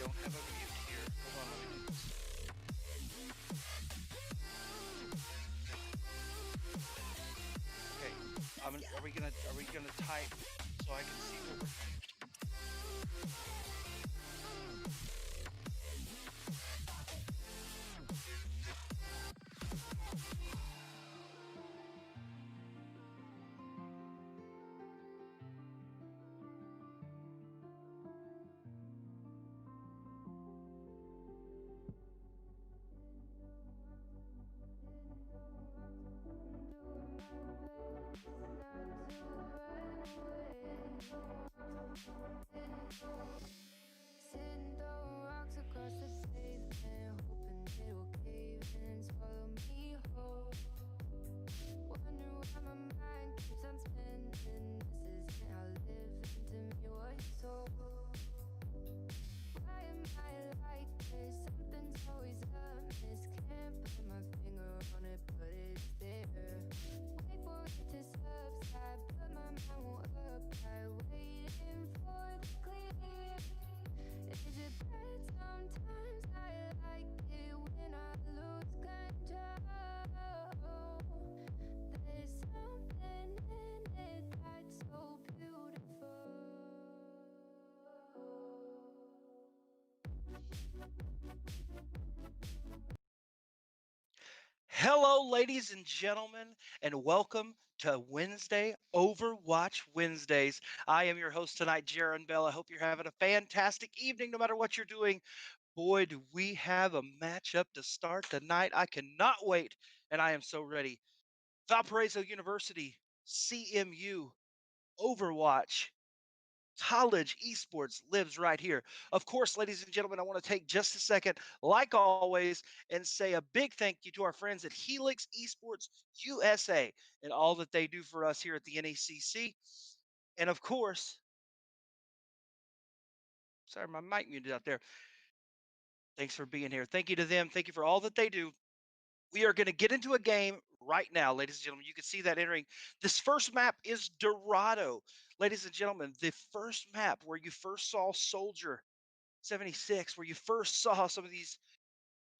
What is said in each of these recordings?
don't have a mute here. Hold on, let me do this. Okay. Are we gonna type so I can see what we're Sitting throwing rocks across the pavement, hoping it'll cave in and swallow me whole. Wonder why my mind keeps on spinning. This isn't how living to me was told. Why am I like this? Something's always amiss. Can't put my finger on it, but it's there. Wait for it to subside, but my mind won't apply. Waiting for the clear. Is it bad sometimes? I like it when I lose control. There's something in it that's so beautiful. Hello, ladies and gentlemen, and welcome to Wednesday Overwatch Wednesdays. I am your host tonight, Jaron Bell. I hope you're having a fantastic evening no matter what you're doing. Boy, do we have a matchup to start tonight. I cannot wait, and I am so ready. Valparaiso University, CMU, Overwatch, college esports lives right here. Of course, ladies and gentlemen, I want to take just a second, like always, and say a big thank you to our friends at Helix Esports USA and all that they do for us here at the NECC. And of course, sorry, my mic muted out there. Thanks for being here. Thank you to them. Thank you for all that they do. We are going to get into a game right now, ladies and gentlemen. You can see that entering. This first map is Dorado. Ladies and gentlemen, the first map where you first saw Soldier 76, where you first saw some of these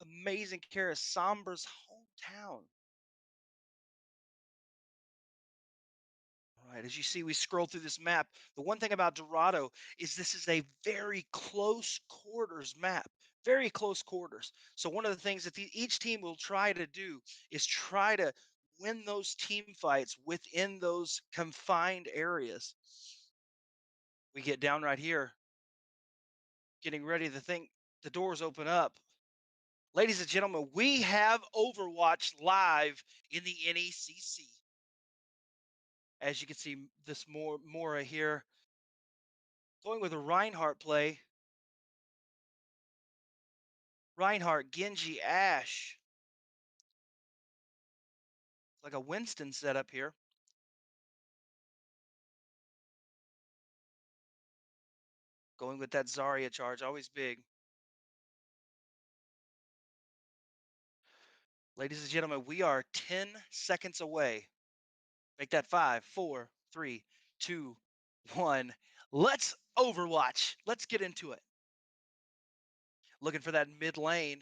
amazing characters, Sombra's hometown. All right, as you see, we scroll through this map. The one thing about Dorado is this is a very close quarters map, very close quarters. So one of the things that each team will try to do is try to win those team fights within those confined areas. We get down right here, getting ready to think the doors open up. Ladies and gentlemen, we have Overwatch live in the NECC. As you can see, this Mora here going with a Reinhardt play. Reinhardt, Genji, Ash. It's like a Winston setup here. Going with that Zarya charge, always big. Ladies and gentlemen, we are 10 seconds away. Make that 5, 4, 3, 2, 1. Let's Overwatch. Let's get into it. Looking for that mid lane.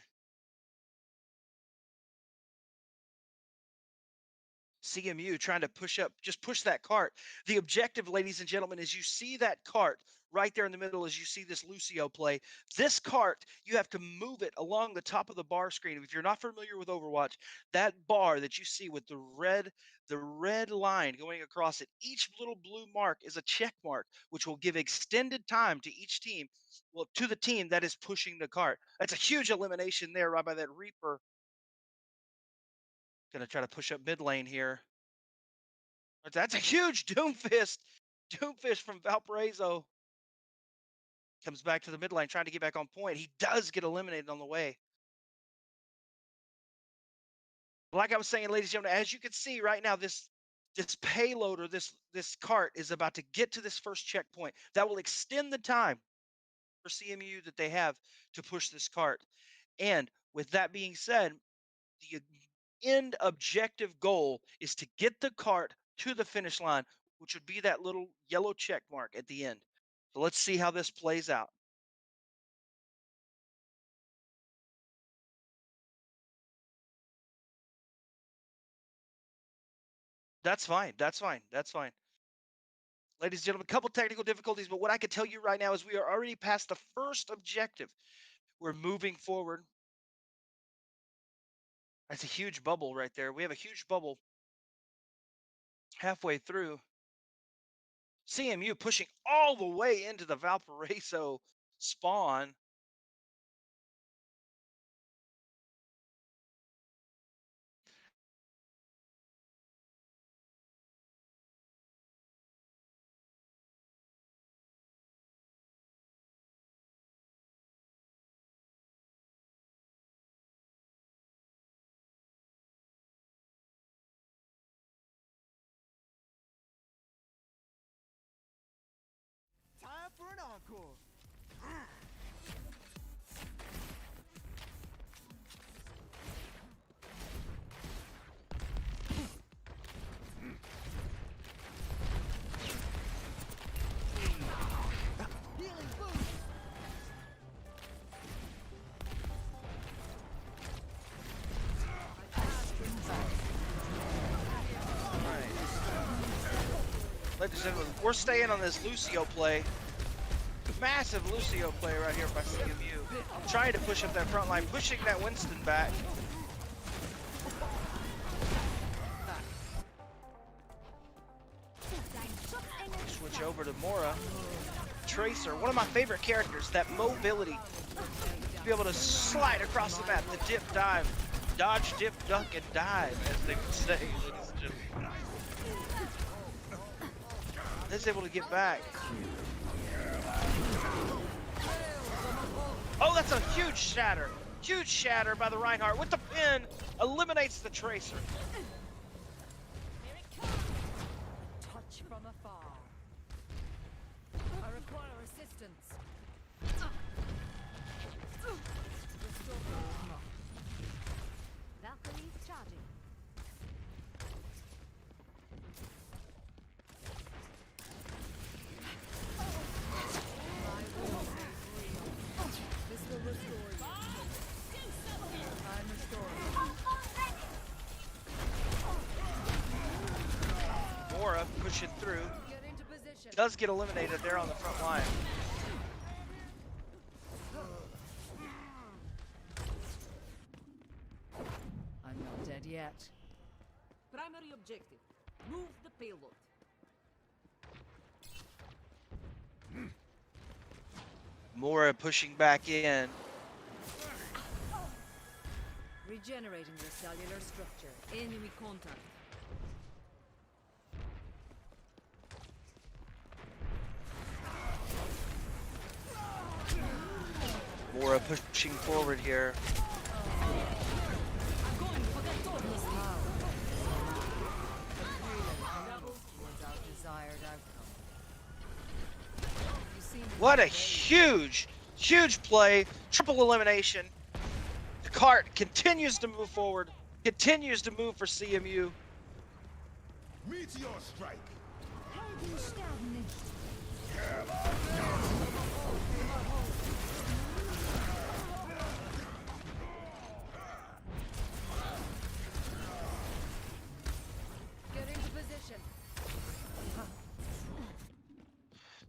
CMU trying to push up, just push that cart. The objective, ladies and gentlemen, is you see that cart right there in the middle as you see this Lucio play. This cart, you have to move it along the top of the bar screen. If you're not familiar with Overwatch, that bar that you see with the red line going across it, each little blue mark is a check mark, which will give extended time to each team, well, to the team that is pushing the cart. That's a huge elimination there right by that Reaper. Gonna try to push up mid lane here. That's a huge Doomfist. Doomfist from Valparaiso comes back to the mid lane trying to get back on point. He does get eliminated on the way. Like I was saying, ladies and gentlemen, as you can see right now, this payload or this cart is about to get to this first checkpoint. That will extend the time for CMU that they have to push this cart. And with that being said, the end objective goal is to get the cart to the finish line, which would be that little yellow check mark at the end. So let's see how this plays out. That's fine. That's fine. That's fine. Ladies and gentlemen, a couple technical difficulties, but what I can tell you right now is we are already past the first objective. We're moving forward. That's a huge bubble right there. We have a huge bubble halfway through. CMU pushing all the way into the Valparaiso spawn. Time for an encore. Healing boost. Ladies and gentlemen, we're staying on this Lucio play. Massive Lucio play right here by CMU. Trying to push up that front line, pushing that Winston back. Switch over to Mora. Tracer, one of my favorite characters, that mobility to be able to slide across the map, the dip, dive, dodge, dip, duck, and dive, as they would say, ladies and gentlemen. Is able to get back. Oh, that's a huge shatter. Huge shatter by the Reinhardt with the pin. Eliminates the Tracer. Touch from afar. I require assistance. Valkyrie charging. This will restore you. I'm restoring. Mora pushing through. Get into position. Does get eliminated there on the front line. I'm not dead yet. Primary objective. Move the payload. Mora pushing back in. Regenerating the cellular structure. Enemy contact. Mora pushing forward here. Towards our desired outcome. You seem What a huge, huge play. Triple elimination. The cart continues to move forward. Continues to move for CMU. Meteor strike. get into position.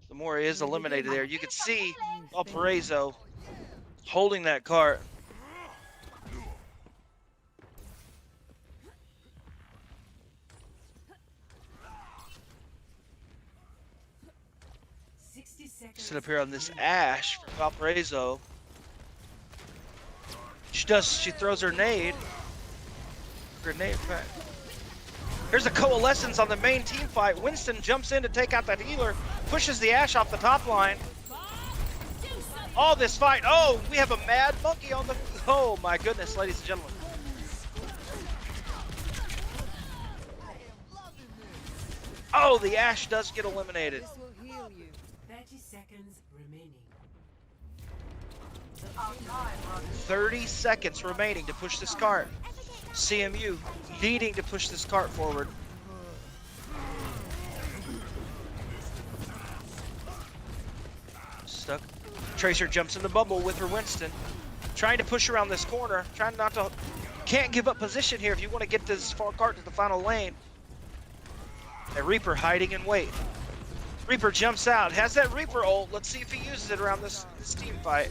The Mora is eliminated there. You can see Valparaiso holding that cart. Sit up here on this Ash for Valparaiso. She throws her nade. Grenade pack. Here's a coalescence on the main team fight. Winston jumps in to take out that healer, pushes the Ash off the top line. All this fight. Oh, we have a mad monkey on the. Oh my goodness, ladies and gentlemen. Oh, the Ash does get eliminated. This will heal you. 30 seconds remaining. 30 seconds remaining to push this cart. CMU needing to push this cart forward. Stuck. Tracer jumps in the bubble with her Winston. Trying to push around this corner. Trying not to. Can't give up position here if you want to get this far cart to the final lane. And Reaper hiding in wait. Reaper jumps out, has that Reaper ult. Let's see if he uses it around this team fight.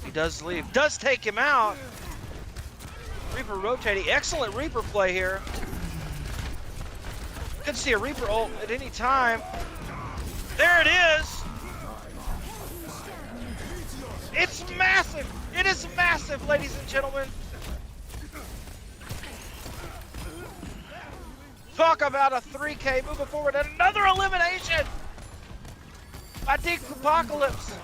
He does leave, does take him out. Reaper rotating, excellent Reaper play here. Could see a Reaper ult at any time. There it is. It's massive. It is massive, ladies and gentlemen. Talk about a 3K moving forward and another elimination by Deep Apocalypse.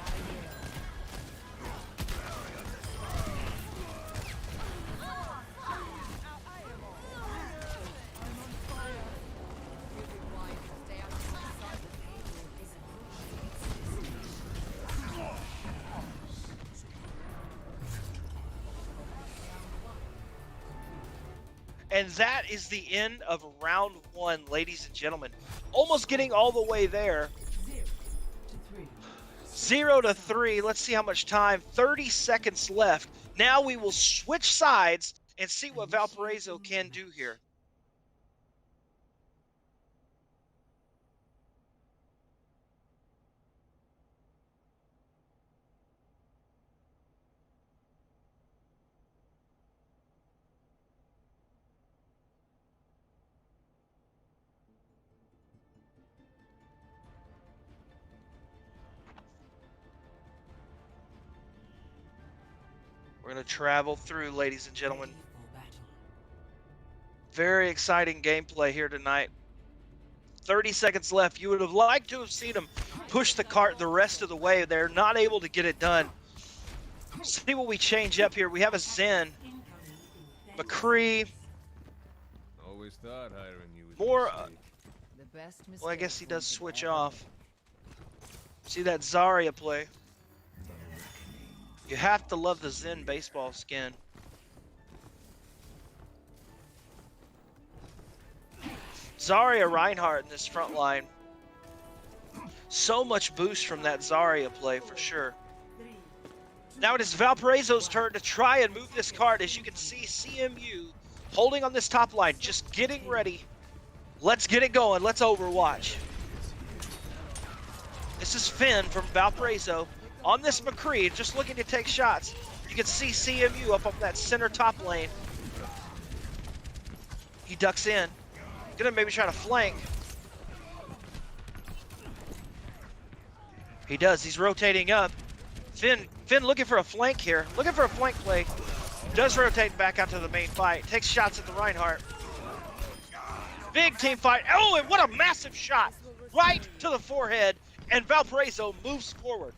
And that is the end of round one, ladies and gentlemen. Almost getting all the way there. 0-3. Let's see how much time. 30 seconds left. Now we will switch sides and see what Valparaiso can do here. We're going to travel through, ladies and gentlemen. Very exciting gameplay here tonight. 30 seconds left. You would have liked to have seen them push the cart the rest of the way. They're not able to get it done. See what we change up here. We have a Zen, McCree. Always thought hiring you was More. Well, I guess he does switch off. See that Zarya play. You have to love the Zen baseball skin. Zarya Reinhardt in this front line. So much boost from that Zarya play for sure. Now it is Valparaiso's turn to try and move this card. As you can see, CMU holding on this top line, just getting ready. Let's get it going. Let's Overwatch. This is Finn from Valparaiso. On this McCree, just looking to take shots. You can see CMU up on that center top lane. He ducks in. Gonna maybe try to flank. He does, he's rotating up. Finn looking for a flank here. Looking for a flank play. Does rotate back out to the main fight. Takes shots at the Reinhardt. Big team fight. Oh, and what a massive shot. Right to the forehead. And Valparaiso moves forward.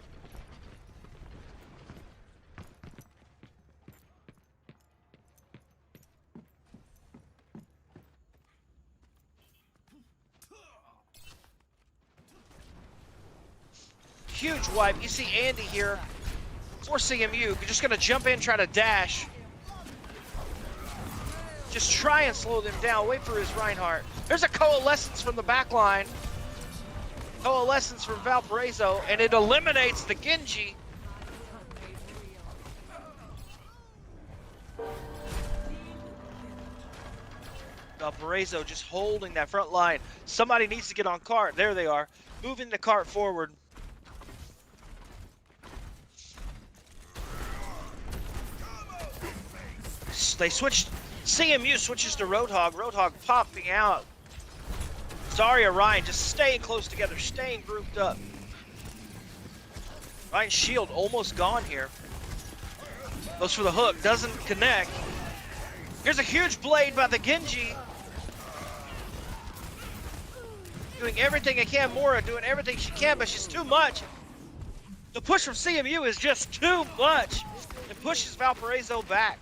Huge wipe. You see Andy here forcing CMU. Just going to jump in, try to dash. Just try and slow them down. Wait for his Reinhardt. There's a coalescence from the back line. Coalescence from Valparaiso, and it eliminates the Genji. Valparaiso just holding that front line. Somebody needs to get on cart. There they are. Moving the cart forward. They switched. CMU switches to Roadhog. Roadhog popping out. Zarya, Ryan just staying close together, staying grouped up. Ryan's shield almost gone here. Goes for the hook, doesn't connect. Here's a huge blade by the Genji. Doing everything I can. Mora doing everything she can, but she's too much. The push from CMU is just too much. It pushes Valparaiso back.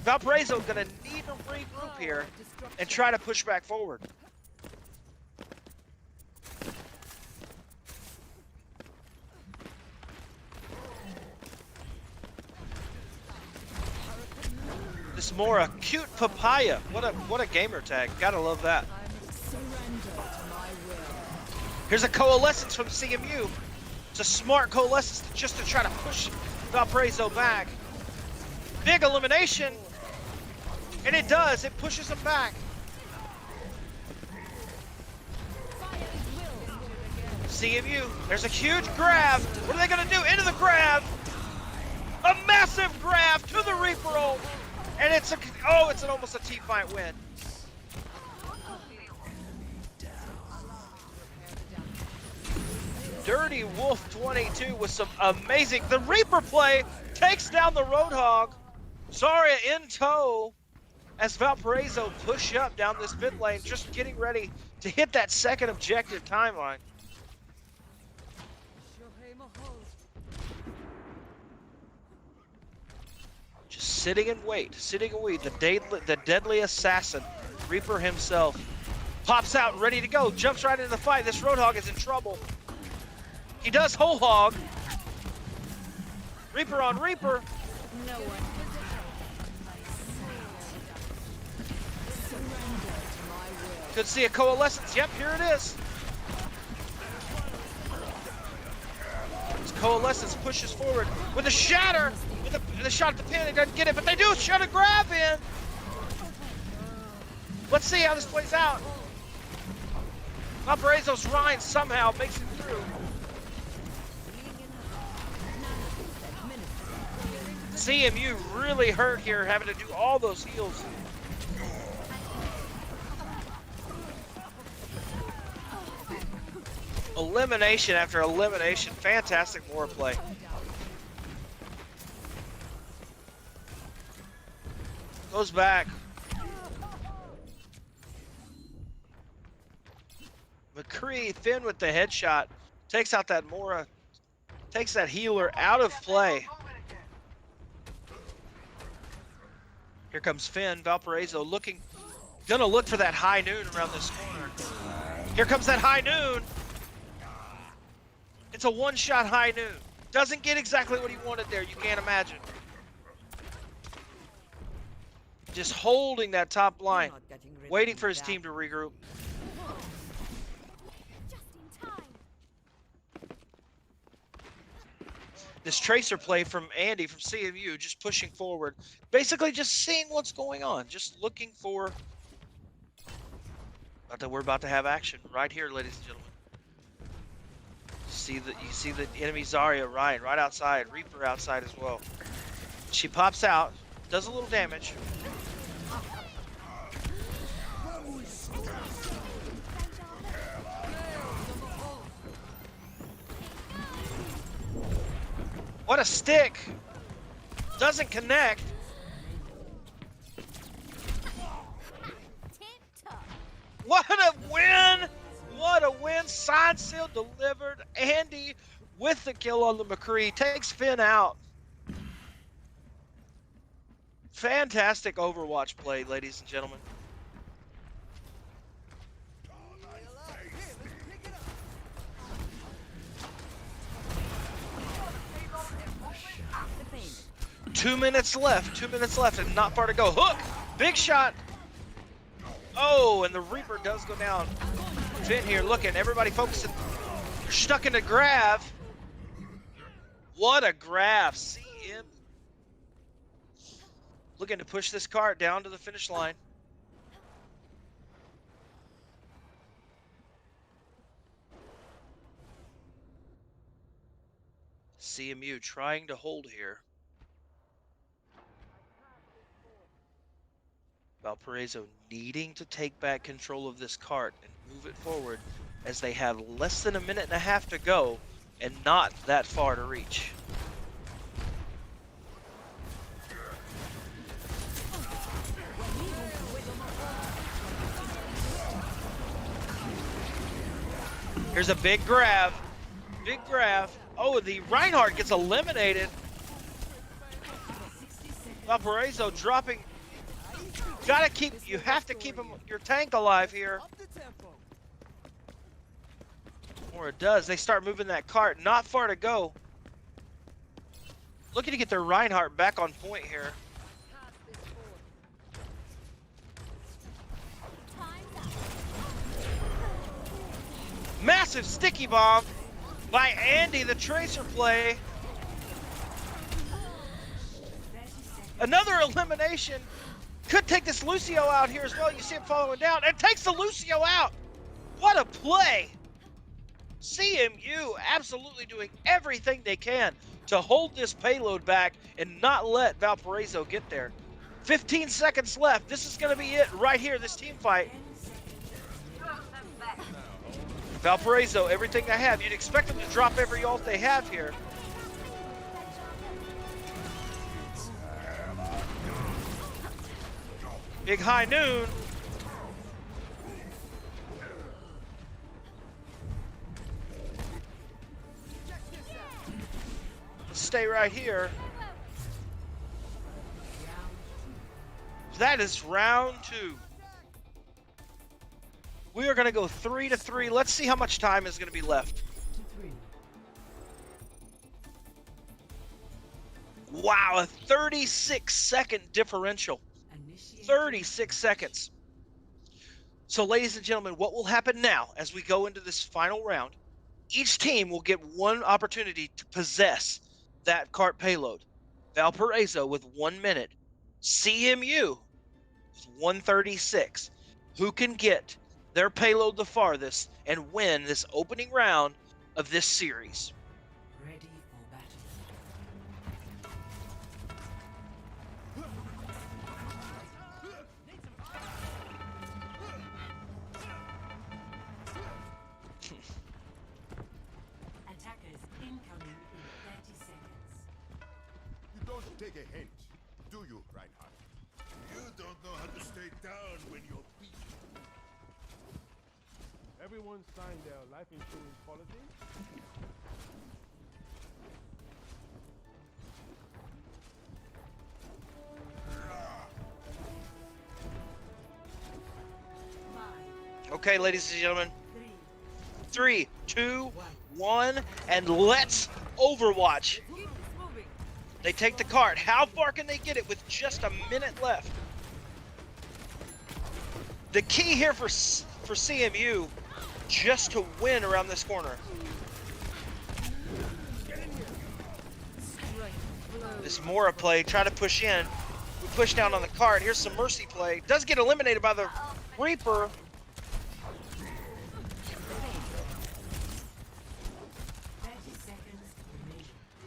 Valparaiso gonna need to regroup here and try to push back forward. This Mora, cute papaya. What a gamer tag. Gotta love that. Here's a coalescence from CMU. It's a smart coalescence just to try to push Valparaiso back. Big elimination. And it does. It pushes them back. CMU, there's a huge grab. What are they going to do? Into the grab. A massive grab to the Reaper ult. And it's an almost a team fight win. Dirty Wolf 22 with some amazing. The Reaper play takes down the Roadhog. Zarya in tow as Valparaiso push up down this mid lane, just getting ready to hit that second objective timeline. Just sitting and wait. The deadly assassin, Reaper himself, pops out, ready to go, jumps right into the fight. This Roadhog is in trouble. He does whole hog. Reaper on Reaper. No one. Could see a coalescence. Yep, here it is. This coalescence pushes forward with a shatter. With a shot at the pin, it doesn't get it, but they do shut a grab in. Let's see how this plays out. Valparaiso's Rhine somehow makes it through. CMU really hurt here, having to do all those heals. Elimination after elimination. Fantastic war play. Goes back. McCree, Finn with the headshot. Takes out that Mora. Takes that healer out of play. Here comes Finn. Valparaiso gonna look for that high noon around this corner. Here comes that high noon. It's a one-shot high noon. Doesn't get exactly what he wanted there, you can't imagine. Just holding that top line, waiting for his team to regroup. This tracer play from Andy from CMU, just pushing forward. Basically just seeing what's going on, just looking for... We're about to have action right here, ladies and gentlemen. You see the enemy Zarya right outside, Reaper outside as well. She pops out, does a little damage. What a stick! Doesn't connect. What a win! What a win! Signed, sealed, delivered. Andy with the kill on the McCree takes Finn out. Fantastic Overwatch play, ladies and gentlemen. Two minutes left and not far to go. Hook! Big shot! Oh, and the Reaper does go down. Finn here looking, everybody focusing. They're stuck in a grab. What a grab. CM looking to push this cart down to the finish line. CMU trying to hold here. Valparaiso needing to take back control of this cart and move it forward as they have less than a minute and a half to go and not that far to reach. Here's a big grab. Big grab. Oh, the Reinhardt gets eliminated. Valparaiso dropping. You have to keep your tank alive here. Or it does. They start moving that cart. Not far to go. Looking to get their Reinhardt back on point here. Massive sticky bomb by Andy, the tracer play. Another elimination. Could take this Lucio out here as well. You see him following down. And takes the Lucio out. What a play. CMU absolutely doing everything they can to hold this payload back and not let Valparaiso get there. 15 seconds left. This is going to be it right here, this team fight. Valparaiso, everything they have. You'd expect them to drop every ult they have here. Big high noon. Stay right here. That is round 2. We are going to go 3-3. Let's see how much time is going to be left. Wow, a 36-second differential. 36 seconds. So, ladies and gentlemen, what will happen now as we go into this final round? Each team will get one opportunity to possess that cart payload. Valparaiso with 1 minute. CMU with 136. Who can get their payload the farthest and win this opening round of this series? Ready for battle. Attackers incoming in 30 seconds. You don't take a hint, do you, Reinhardt? You don't know how to stay down when you're beat. Everyone signed their life insurance policy? Okay, ladies and gentlemen. 3, 2, 1, and let's Overwatch. They take the cart. How far can they get it with just a minute left? The key here for CMU, just to win around this corner. This Mora play, try to push in. We push down on the cart. Here's some Mercy play. Does get eliminated by the Reaper.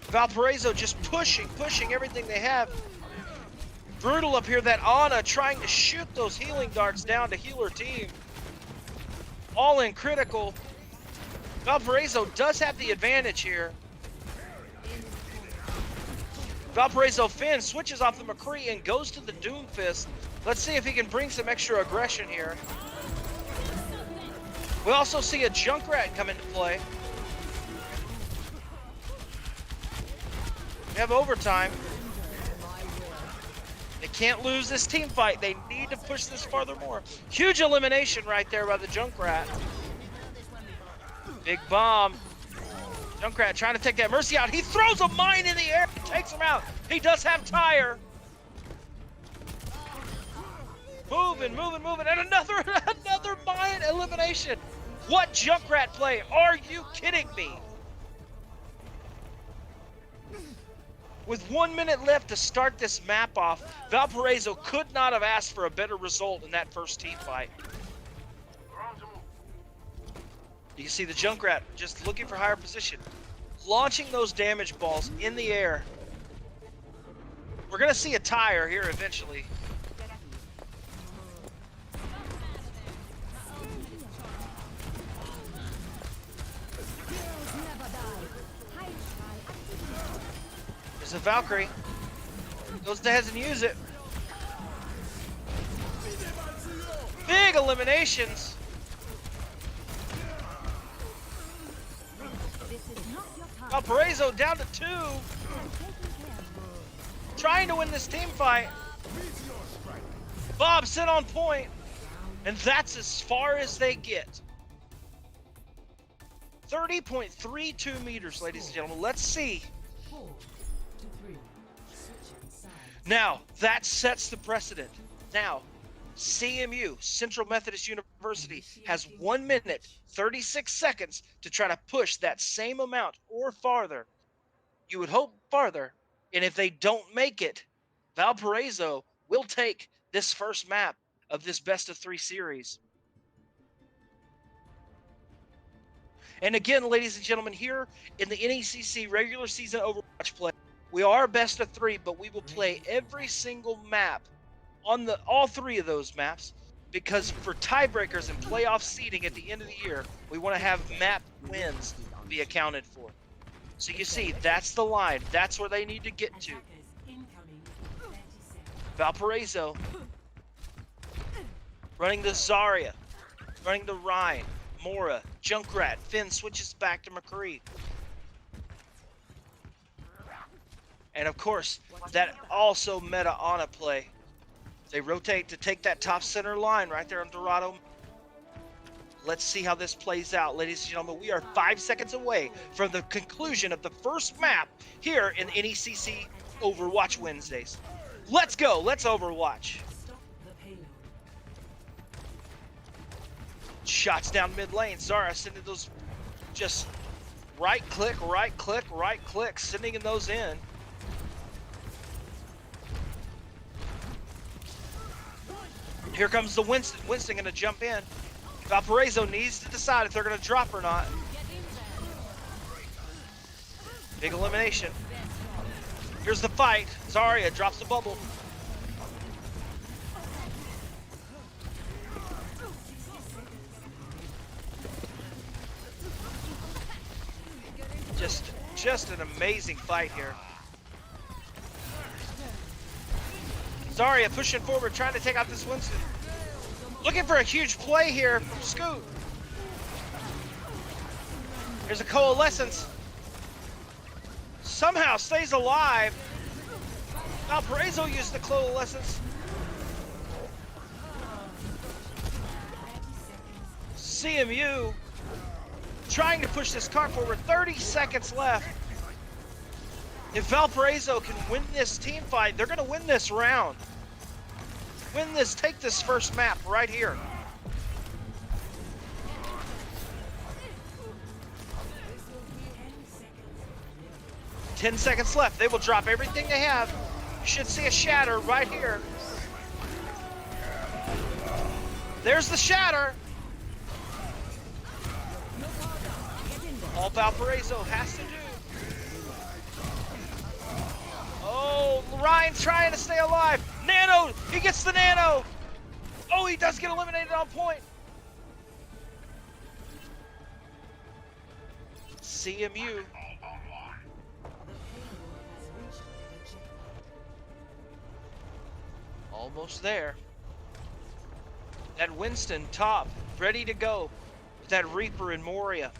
Valparaiso just pushing everything they have. Brutal up here, that Ana trying to shoot those healing darts down to heal her team. All in critical. Valparaiso does have the advantage here. Valparaiso Finn switches off the McCree and goes to the Doomfist. Let's see if he can bring some extra aggression here. We also see a Junkrat come into play. We have overtime. They can't lose this team fight. They need to push this farther more. Huge elimination right there by the Junkrat. Big bomb. Junkrat trying to take that Mercy out. He throws a mine in the air and takes him out. He does have tire. Moving. And another mine elimination. What Junkrat play? Are you kidding me? With 1 minute left to start this map off, Valparaiso could not have asked for a better result in that first team fight. You can see the Junkrat just looking for higher position, launching those damage balls in the air. We're going to see a tire here eventually. There's a Valkyrie. Goes ahead and use it. Big eliminations. Valparaiso down to 2. Trying to win this team fight. Bob sit on point. And that's as far as they get. 30.32 meters, ladies and gentlemen. Let's see. Now, that sets the precedent. Now, CMU, Central Methodist University, has 1 minute, 36 seconds to try to push that same amount or farther. You would hope farther. And if they don't make it, Valparaiso will take this first map of this best of 3 series. And again, ladies and gentlemen, here in the NECC regular season Overwatch play, we are best of 3, but we will play every single map on all 3 of those maps, because for tiebreakers and playoff seeding at the end of the year, we want to have map wins be accounted for. So you see, that's the line. That's where they need to get to. Attackers incoming in 30 seconds. Valparaiso running the Zarya, running the Rhine, Mora, Junkrat, Finn switches back to McCree. And of course, that also meta Ana play. They rotate to take that top center line right there on Dorado. Let's see how this plays out, ladies and gentlemen. We are 5 seconds away from the conclusion of the first map here in NECC Overwatch Wednesdays. Let's go. Let's Overwatch. Stop the payload. Shots down mid lane. Zara sending those, just right click, right click, right click, sending those in. Here comes the Winston. Winston going to jump in. Valparaiso needs to decide if they're going to drop or not. Big elimination. Here's the fight. Zarya drops the bubble. Just an amazing fight here. Zarya pushing forward, trying to take out this Winston. Looking for a huge play here from Scoot. Here's a Coalescence. Somehow stays alive. Valparaiso used the Coalescence. CMU trying to push this car forward. 30 seconds left. If Valparaiso can win this team fight, they're going to win this round. Win this, take this first map right here. 10 seconds left. They will drop everything they have. You should see a shatter right here. There's the shatter. All Valparaiso has to do. Oh, Ryan's trying to stay alive. Nano, he gets the Nano. Oh, he does get eliminated on point. CMU. Almost there. That Winston top, ready to go. With that Reaper and Moria.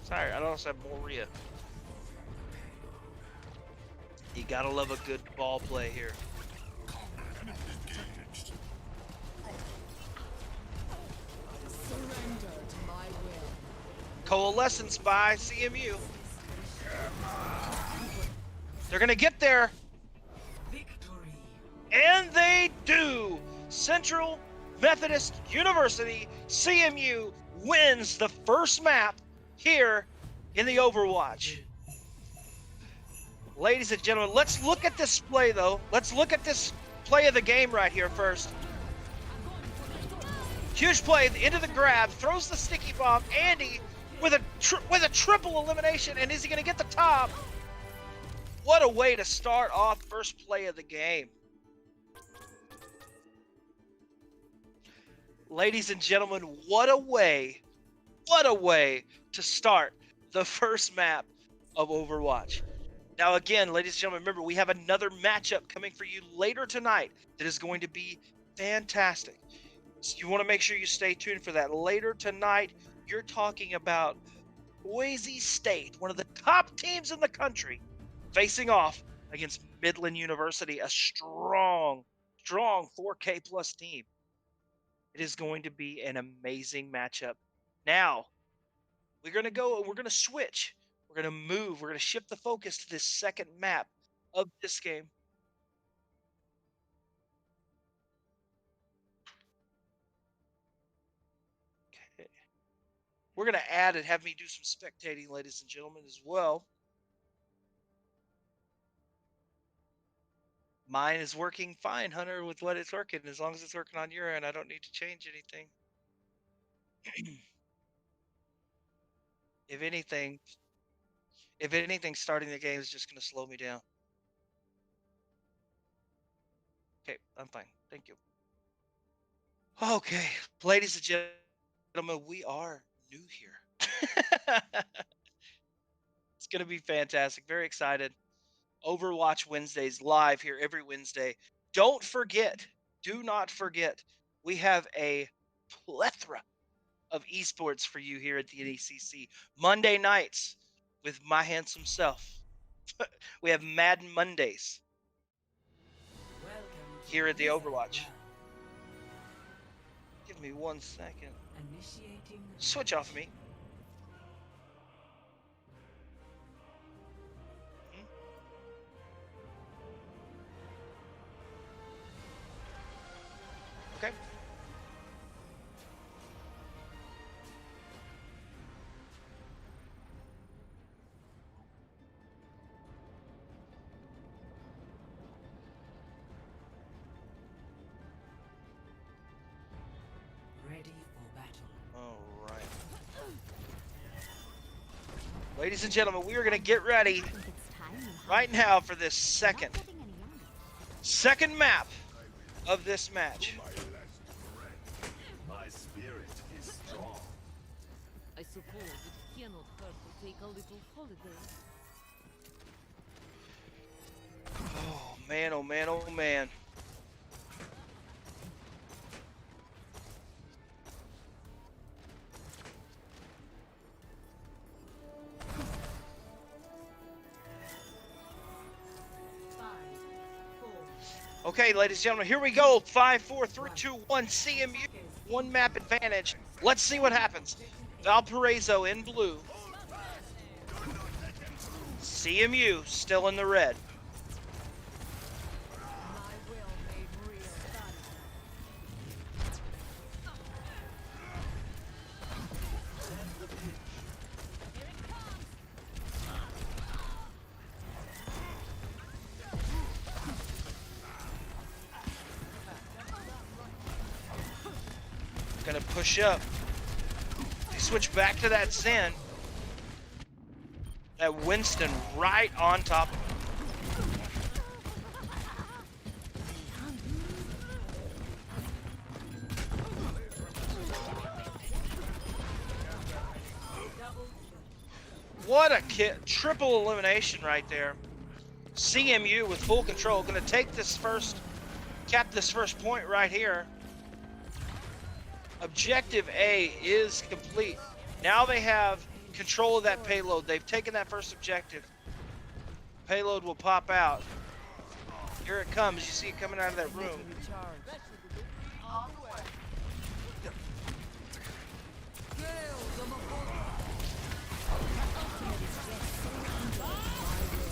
Sorry, I don't say Moria. You gotta love a good ball play here. Coalescence by CMU. They're gonna get there. Victory. And they do! Central Methodist University, CMU, wins the first map here in the Overwatch. Ladies and gentlemen, let's look at this play though. Let's look at this play of the game right here first. Huge play into the grab, throws the sticky bomb. Andy with a triple elimination, and is he going to get the top? What a way to start off first play of the game. Ladies and gentlemen, what a way to start the first map of Overwatch. Now again, ladies and gentlemen, remember we have another matchup coming for you later tonight that is going to be fantastic. So you want to make sure you stay tuned for that. Later tonight, you're talking about Boise State, one of the top teams in the country, facing off against Midland University, a strong 4K plus team. It is going to be an amazing matchup. Now, we're going to switch. We're going to move. We're going to shift the focus to this second map of this game. Okay. We're going to add and have me do some spectating, ladies and gentlemen, as well. Mine is working fine, Hunter, with what it's working. As long as it's working on your end, I don't need to change anything. If anything, starting the game is just going to slow me down. Okay, I'm fine. Thank you. Okay, ladies and gentlemen, we are new here. It's going to be fantastic. Very excited. Overwatch Wednesdays live here every Wednesday. Don't forget, do not forget, we have a plethora of esports for you here at the NECC. Monday nights with my handsome self. We have Madden Mondays Welcome to here at the Blizzard Overwatch. World. Give me 1 second. Initiating Switch off me. Okay. ready for battle. All right. Ladies and gentlemen, we are going to get ready right now for this second map of this match. My spirit is strong. I suppose it cannot hurt to take a little holiday. Oh man, oh man, oh man. Okay, ladies and gentlemen, here we go. 5, 4, 3, 2, 1, CMU. 1 map advantage. Let's see what happens. Valparaiso in blue. CMU still in the red. Gonna push up. They switch back to that Zen. That Winston right on top. What a triple elimination right there. CMU with full control. Gonna take this cap this first point right here. Objective A is complete. Now they have control of that payload. They've taken that first objective. Payload will pop out. Here it comes. You see it coming out of that room.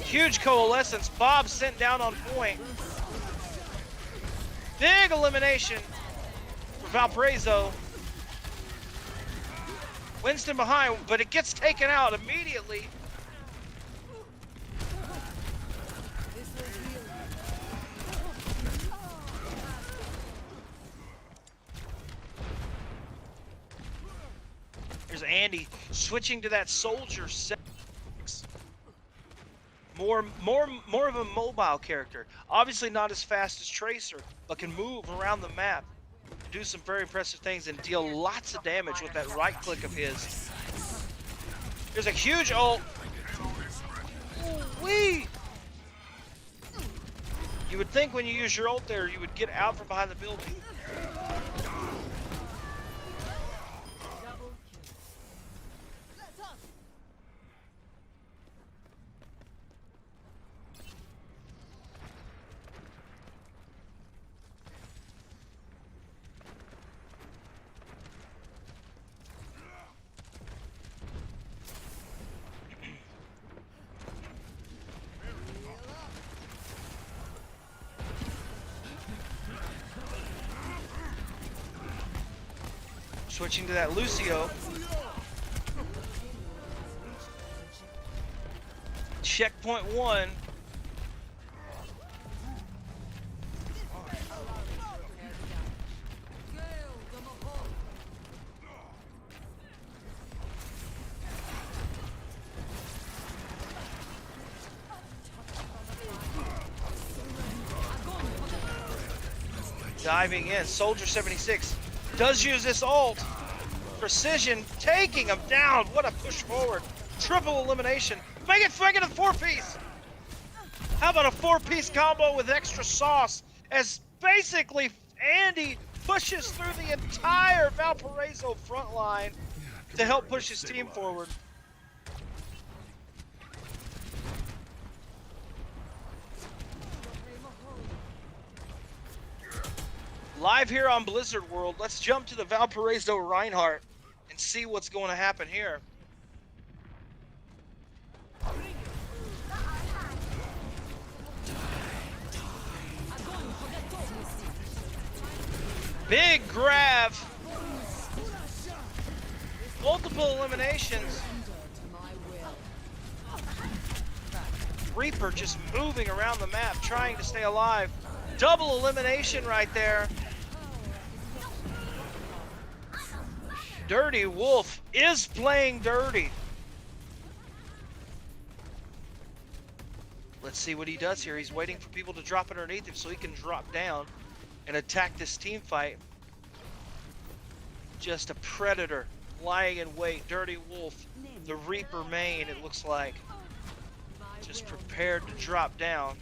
Huge coalescence. Bob sent down on point. Big elimination for Valparaiso. Winston behind, but it gets taken out immediately. There's Andy switching to that soldier 6. More of a mobile character. Obviously not as fast as Tracer, but can move around the map, do some very impressive things, and deal lots of damage with that right click of his. There's a huge ult. Wee! You would think when you use your ult there, you would get out from behind the building. Switching to that Lucio. Checkpoint 1. Diving in. Soldier 76 does use this ult. Precision taking him down. What a push forward. Triple elimination. Make it a 4-piece. How about a 4-piece combo with extra sauce as basically Andy pushes through the entire Valparaiso front line to help push his team forward. Live here on Blizzard World, let's jump to the Valparaiso Reinhardt and see what's going to happen here. Big grab. Multiple eliminations. Reaper just moving around the map, trying to stay alive. Double elimination right there. Dirty Wolf is playing dirty. Let's see what he does here. He's waiting for people to drop underneath him so he can drop down and attack this team fight. Just a predator lying in wait. Dirty Wolf, the Reaper main, it looks like. Just prepared to drop down.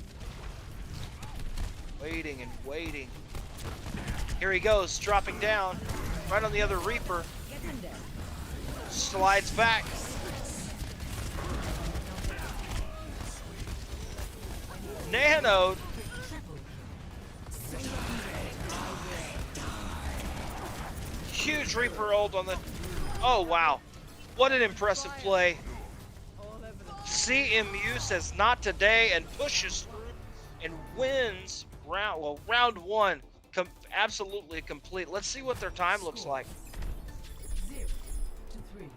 Waiting and waiting. Here he goes, dropping down. Right on the other Reaper. Slides back. Nanoed. Huge Reaper ult on the... Oh, wow. What an impressive play. CMU says not today and pushes through and wins round one. Absolutely complete. Let's see what their time looks like. 0 to 3.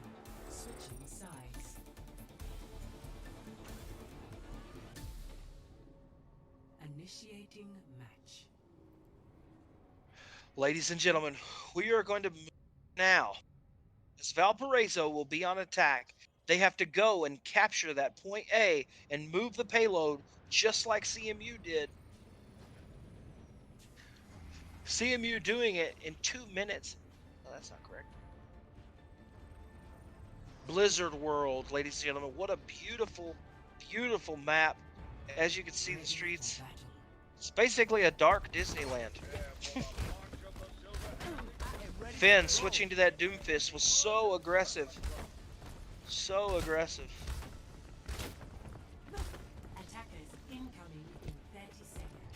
Switching sides. Initiating match. Ladies and gentlemen, we are going to move now. As Valparaiso will be on attack, they have to go and capture that point A and move the payload just like CMU did. CMU doing it in 2 minutes. Oh, that's not correct. Blizzard World, ladies and gentlemen, what a beautiful, beautiful map. As you can see the streets, it's basically a dark Disneyland. Finn switching to that Doomfist was so aggressive. So aggressive. Attackers incoming in 30 seconds.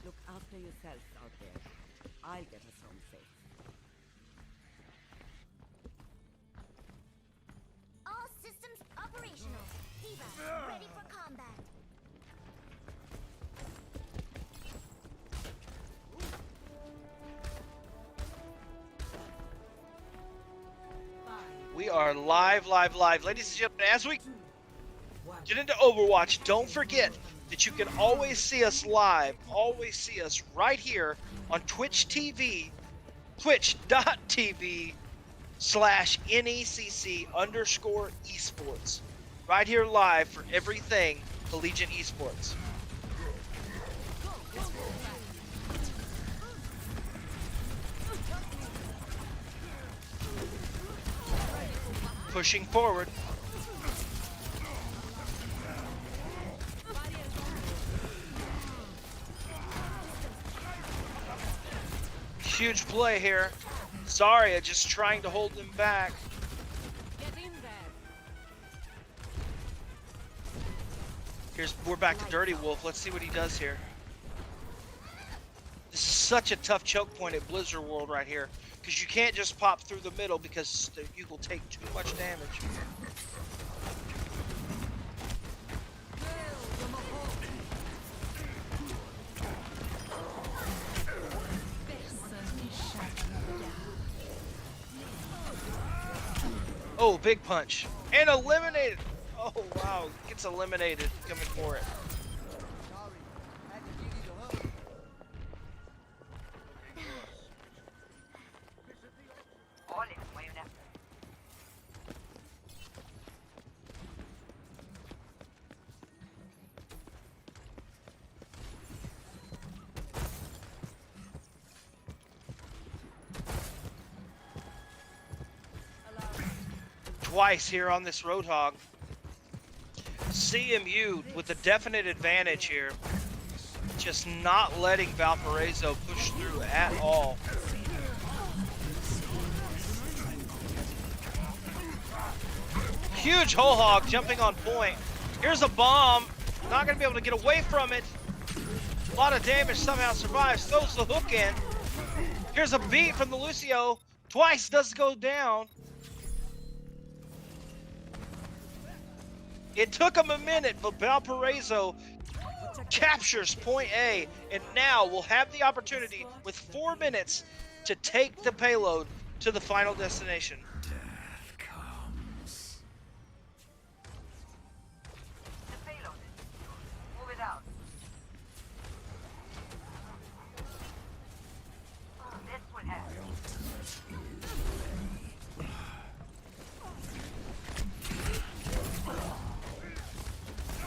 Look after yourselves out there. I'll get us home safe. All systems operational. Diva, ready for combat. We are live. Ladies and gentlemen, as we get into Overwatch, don't forget that you can always see us live, always see us right here on Twitch TV, twitch.tv/NECC_esports. Right here live for everything Collegiate Esports. Pushing forward. Huge play here. Zarya just trying to hold them back. Get in there. We're back to Dirty Wolf. Let's see what he does here. This is such a tough choke point at Blizzard World right here, because you can't just pop through the middle because you will take too much damage. Oh, big punch. And eliminated. Oh, wow. Gets eliminated coming for it. twice here on this Roadhog. CMU with a definite advantage here. Just not letting Valparaiso push through at all. Huge whole hog jumping on point. Here's a bomb. Not going to be able to get away from it. A lot of damage, somehow survives. Throws the hook in. Here's a beat from the Lucio. Twice does go down. It took him a minute, but Valparaiso captures point A, and now we'll have the opportunity with 4 minutes to take the payload to the final destination.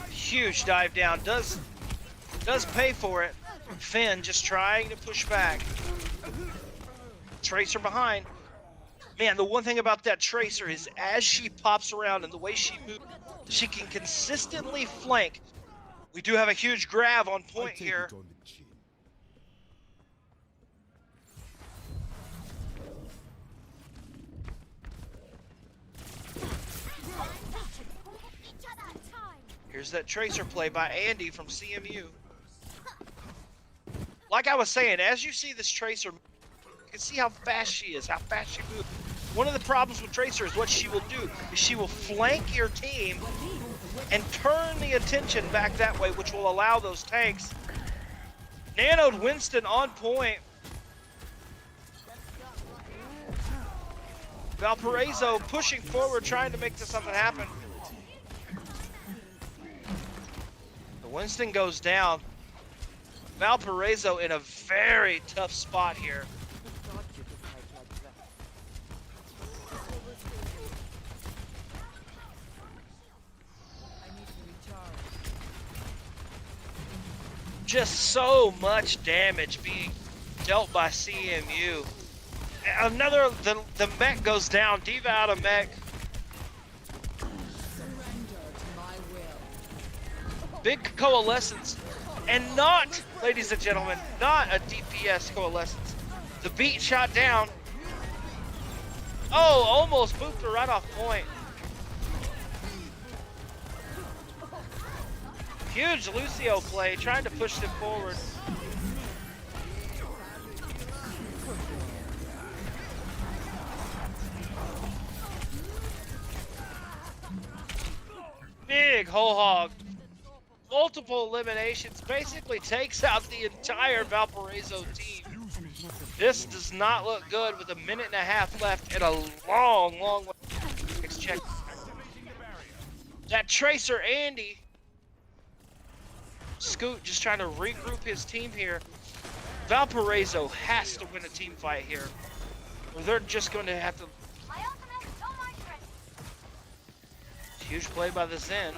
Huge dive down, does pay for it. Finn just trying to push back. Tracer behind. Man, the one thing about that Tracer is as she pops around and the way she moves, she can consistently flank. We do have a huge grab on point here. Here's that Tracer play by Andy from CMU. Like I was saying, as you see this Tracer, you can see how fast she is, how fast she moves. One of the problems with Tracer is what she will do is she will flank your team and turn the attention back that way, which will allow those tanks. Nanoed Winston on point. Valparaiso pushing forward, trying to make this something happen. Winston goes down. Valparaiso in a very tough spot here. Just so much damage being dealt by CMU. Another, the mech goes down. Diva out of mech. Big coalescence, and not, ladies and gentlemen, not a DPS coalescence. The beat shot down. Oh, almost booped her right off point. Huge Lucio play, trying to push them forward. Big whole hog. Multiple eliminations, basically takes out the entire Valparaiso team. This does not look good with 1.5 minutes left and a long way. Let's check. That Tracer Andy. Scoot just trying to regroup his team here. Valparaiso has to win a team fight here, or they're just going to have to. Huge play by the Zen.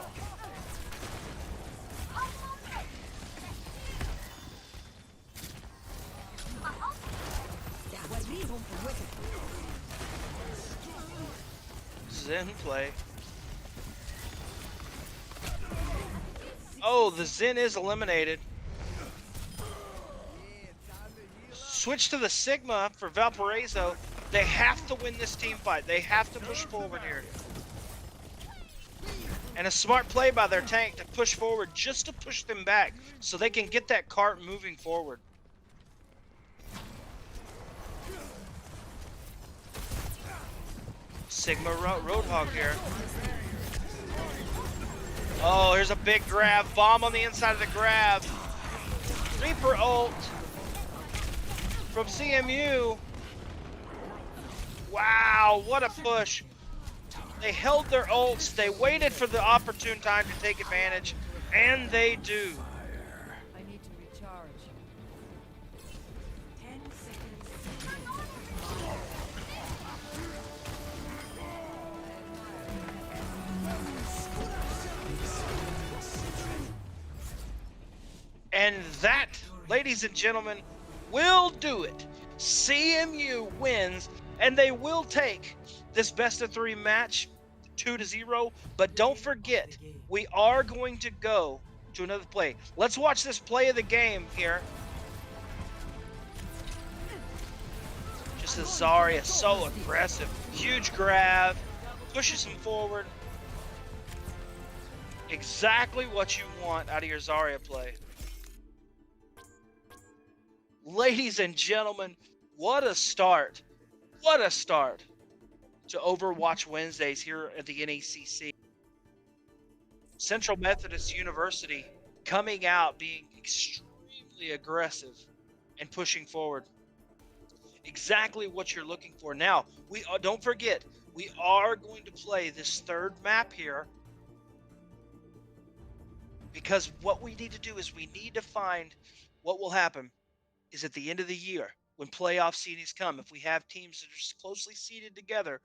Zen play. Oh, the Zen is eliminated. Switch to the Sigma for Valparaiso. They have to win this team fight. They have to push forward here. And a smart play by their tank to push forward just to push them back so they can get that cart moving forward. Sigma Roadhog here. Oh, here's a big grab. Bomb on the inside of the grab. Reaper ult from CMU. Wow, what a push. They held their ults. They waited for the opportune time to take advantage, and they do. I need to recharge. 10 seconds. And that, ladies and gentlemen, will do it. CMU wins, and they will take this best-of-3 match 2-0. But don't forget, we are going to go to another play. Let's watch this play of the game here. Just as Zarya, so aggressive. Huge grab, pushes him forward. Exactly what you want out of your Zarya play. Ladies and gentlemen, what a start. What a start to Overwatch Wednesdays here at the NECC. Central Methodist University coming out being extremely aggressive and pushing forward. Exactly what you're looking for. Now, don't forget, we are going to play this third map here, because what we need to do is we need to find what will happen is at the end of the year when playoff seedings come. If we have teams that are closely seeded together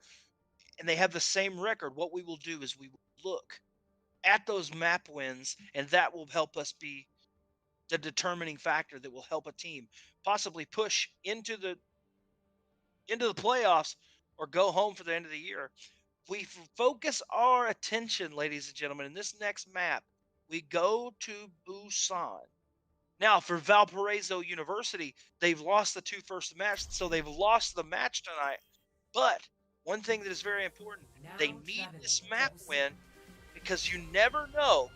and they have the same record, what we will do is we will look at those map wins, and that will help us be the determining factor that will help a team possibly push into the playoffs or go home for the end of the year. We focus our attention, ladies and gentlemen, in this next map. We go to Busan. Now, for Valparaiso University, they've lost the two first matches, so they've lost the match tonight. But one thing that is very important, they need this map win, because you never know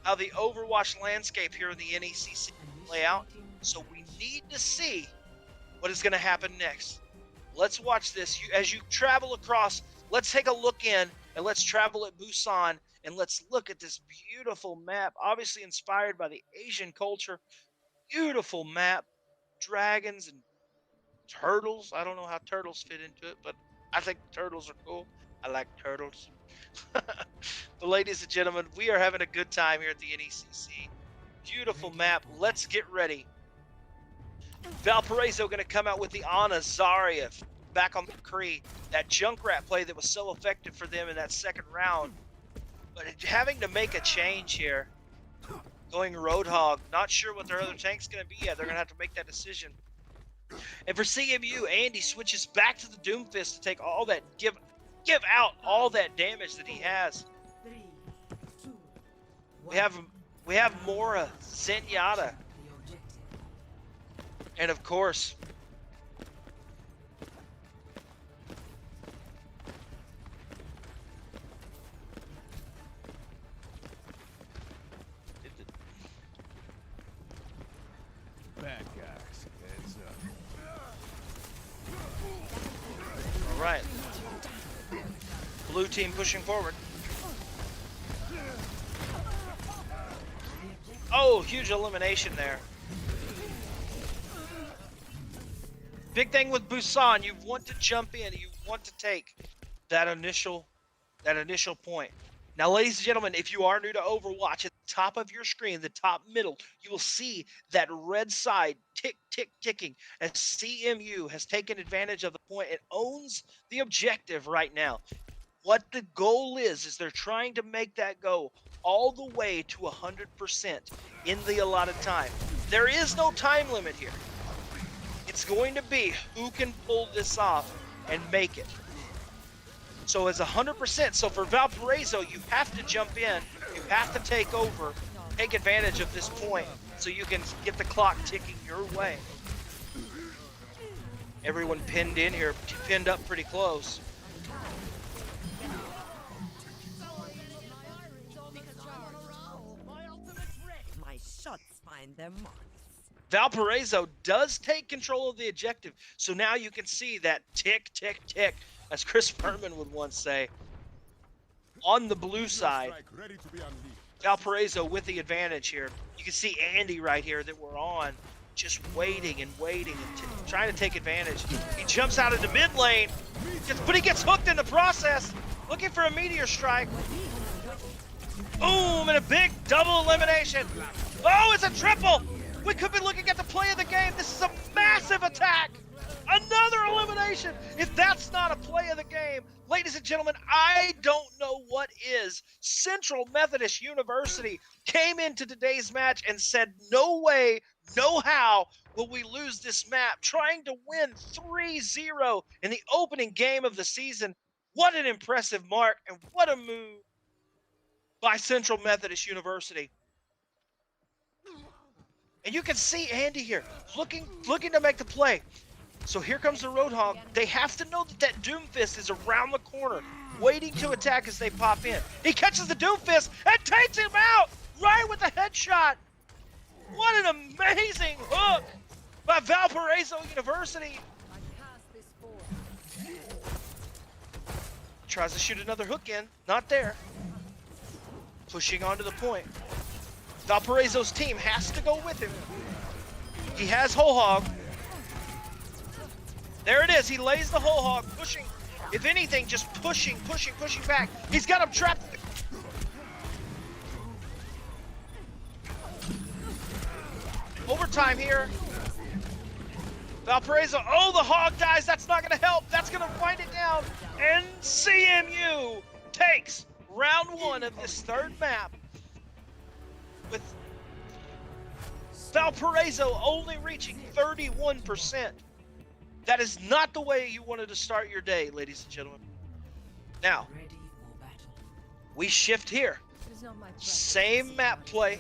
how the Overwatch landscape here in the NECC will play out. So we need to see what is going to happen next. Let's watch this. As you travel across, let's take a look in, and let's travel at Busan, and let's look at this beautiful map, obviously inspired by the Asian culture. Beautiful map, dragons and turtles. I don't know how turtles fit into it, but I think turtles are cool. I like turtles. But ladies and gentlemen, we are having a good time here at the NECC. Beautiful map. Let's get ready. Valparaiso going to come out with the Ana Zarya back on the Cree. That Junkrat play that was so effective for them in that second round. But having to make a change here. Going Roadhog. Not sure what their other tank's going to be yet. They're going to have to make that decision. And for CMU, Andy switches back to the Doomfist to take all that, give out all that damage that he has. We have Mora, Zenyatta, and of course, Bad guys. Heads up. all right. Blue team pushing forward. Oh, huge elimination there. Big thing with Busan, you want to jump in, you want to take that initial point. Now, ladies and gentlemen, if you are new to Overwatch, at the top of your screen, the top middle, you will see that red side tick, tick, ticking as CMU has taken advantage of the point and owns the objective right now. What the goal is they're trying to make that go all the way to 100% in the allotted time. There is no time limit here. It's going to be who can pull this off and make it. So it's 100%. So for Valparaiso, you have to jump in. You have to take over, take advantage of this point so you can get the clock ticking your way. Everyone pinned in here, pinned up pretty close. My shots find their marks. Valparaiso does take control of the objective. So now you can see that tick, tick, tick, as Chris Furman would once say, on the blue side. Valparaiso with the advantage here. You can see Andy right here that we're on, just waiting and waiting and trying to take advantage. He jumps out into mid lane, but he gets hooked in the process, looking for a meteor strike. Boom, and a big double elimination. Oh, it's a triple. We could be looking at the play of the game. This is a massive attack. Another elimination. If that's not a play of the game, ladies and gentlemen, I don't know what is. Central Methodist University came into today's match and said, no way, no how will we lose this map, trying to win 3-0 in the opening game of the season. What an impressive mark, and what a move by Central Methodist University. And you can see Andy here looking to make the play. So here comes the Roadhog. They have to know that that Doomfist is around the corner, waiting to attack as they pop in. He catches the Doomfist and takes him out right with a headshot. What an amazing hook by Valparaiso University. Tries to shoot another hook in, not there. Pushing onto the point. Valparaiso's team has to go with him. He has Whole Hog. There it is. He lays the Whole Hog, pushing. If anything, just pushing back. He's got him trapped. Overtime here. Valparaiso. Oh, the Hog dies. That's not going to help. That's going to wind it down. And CMU takes round one of this third map, with Valparaiso only reaching 31%. That is not the way you wanted to start your day, ladies and gentlemen. Now, Ready for battle. we shift here. Same map play,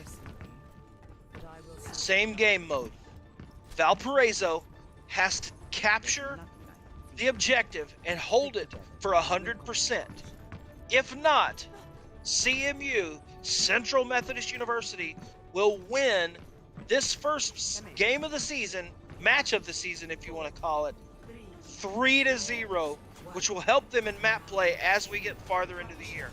same game mode. Valparaiso has to capture the objective and hold it for 100%. If not, CMU, Central Methodist University, will win this first game of the season, match of the season if you want to call it, 3-0, which will help them in map play as we get farther into the year.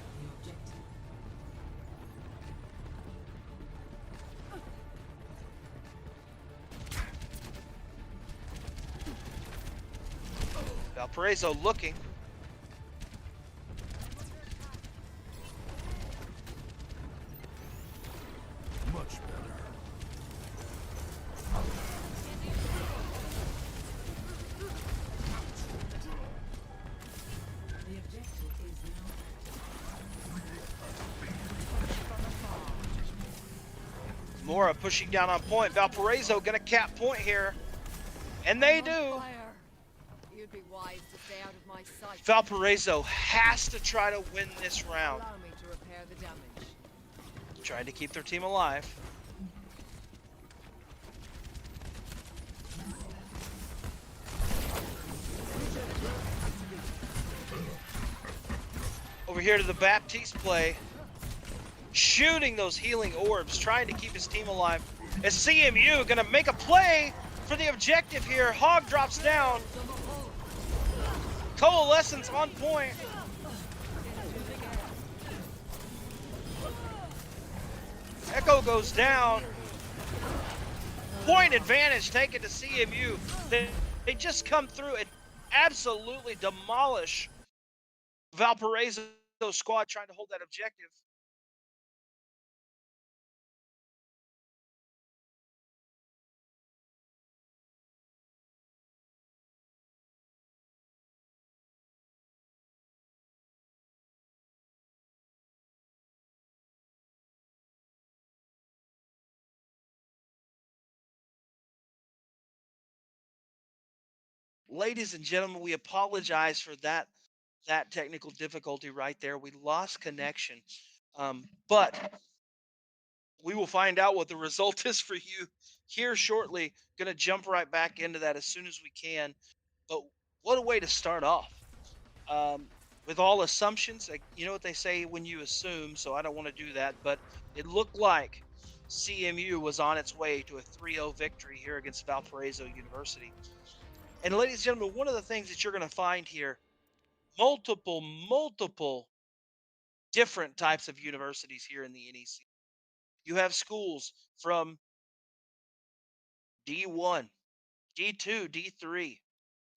Valparaiso looking. Much better. The objective is now. Mora pushing down on point. Valparaiso gonna cap point here. And they do. You'd be wise to stay out of my sight. Valparaiso has to try to win this round. Allow me to repair the damage. Trying to keep their team alive. Over here to the Baptiste play. Shooting those healing orbs, trying to keep his team alive. As CMU gonna make a play for the objective here. Hog drops down. Coalescence on point. Echo goes down. Point advantage taken to CMU. They just come through and absolutely demolish Valparaiso's squad trying to hold that objective. Ladies and gentlemen, we apologize for that technical difficulty right there. We lost connection, but we will find out what the result is for you here shortly. Going to jump right back into that as soon as we can. But what a way to start off. With all assumptions, like, you know what they say when you assume, so I don't want to do that. But it looked like CMU was on its way to a 3-0 victory here against Valparaiso University. And ladies and gentlemen, one of the things that you're going to find here, multiple different types of universities here in the NEC. You have schools from D1, D2, D3,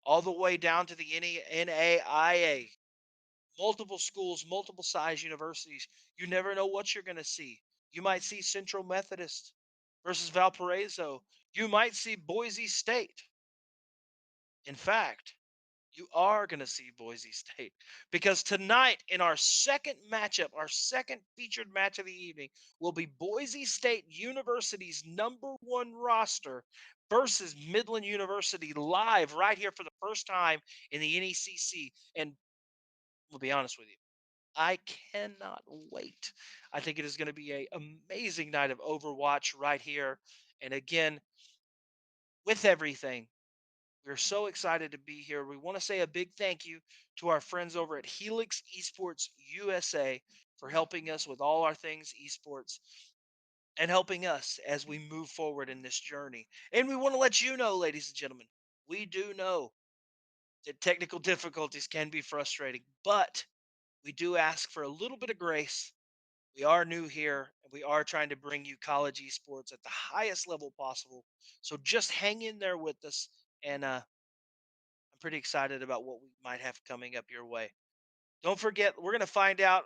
all the way down to the NAIA. Multiple schools, multiple size universities. You never know what you're going to see. You might see Central Methodist versus Valparaiso. You might see Boise State. In fact, you are going to see Boise State, because tonight in our second matchup, our second featured match of the evening, will be Boise State University's #1 roster versus Midland University live right here for the first time in the NECC. And I'll be honest with you. I cannot wait. I think it is going to be a amazing night of Overwatch right here. And again, with everything, we're so excited to be here. We want to say a big thank you to our friends over at Helix Esports USA for helping us with all our things esports and helping us as we move forward in this journey. And we want to let you know, ladies and gentlemen, we do know that technical difficulties can be frustrating, but we do ask for a little bit of grace. We are new here and we are trying to bring you college esports at the highest level possible. So just hang in there with us. And I'm pretty excited about what we might have coming up your way. Don't forget, we're going to find out,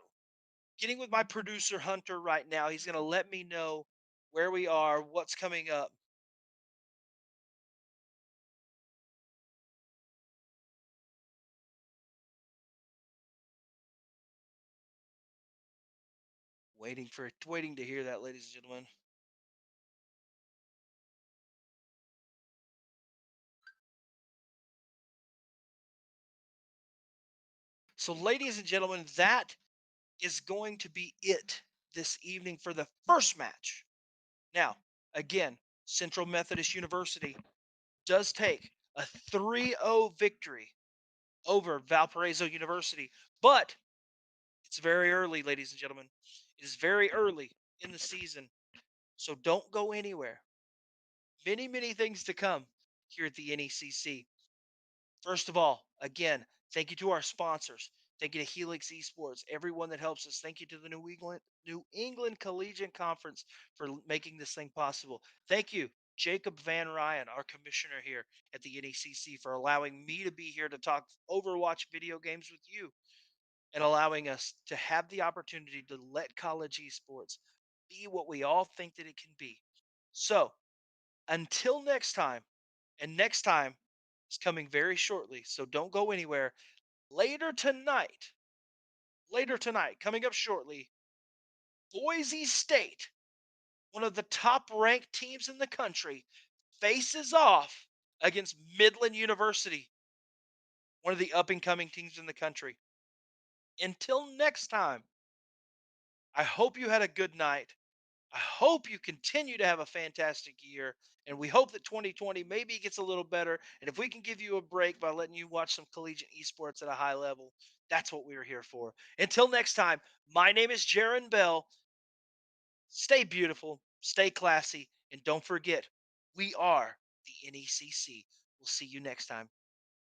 getting with my producer Hunter right now. He's going to let me know where we are, what's coming up. Waiting to hear that, ladies and gentlemen. So, ladies and gentlemen, that is going to be it this evening for the first match. Now, again, Central Methodist University does take a 3-0 victory over Valparaiso University, but it's very early, ladies and gentlemen. It is very early in the season, so don't go anywhere. Many, many things to come here at the NECC. First of all, again, thank you to our sponsors. Thank you to Helix Esports, everyone that helps us. Thank you to the New England Collegiate Conference for making this thing possible. Thank you, Jacob Van Ryan, our commissioner here at the NECC, for allowing me to be here to talk Overwatch video games with you and allowing us to have the opportunity to let college esports be what we all think that it can be. So, until next time, and next time is coming very shortly, so don't go anywhere. Later tonight, coming up shortly, Boise State, one of the top ranked teams in the country, faces off against Midland University, one of the up and coming teams in the country. Until next time, I hope you had a good night. I hope you continue to have a fantastic year. And we hope that 2020 maybe gets a little better. And if we can give you a break by letting you watch some collegiate esports at a high level, that's what we're here for. Until next time, my name is Jaron Bell. Stay beautiful, stay classy, and don't forget, we are the NECC. We'll see you next time.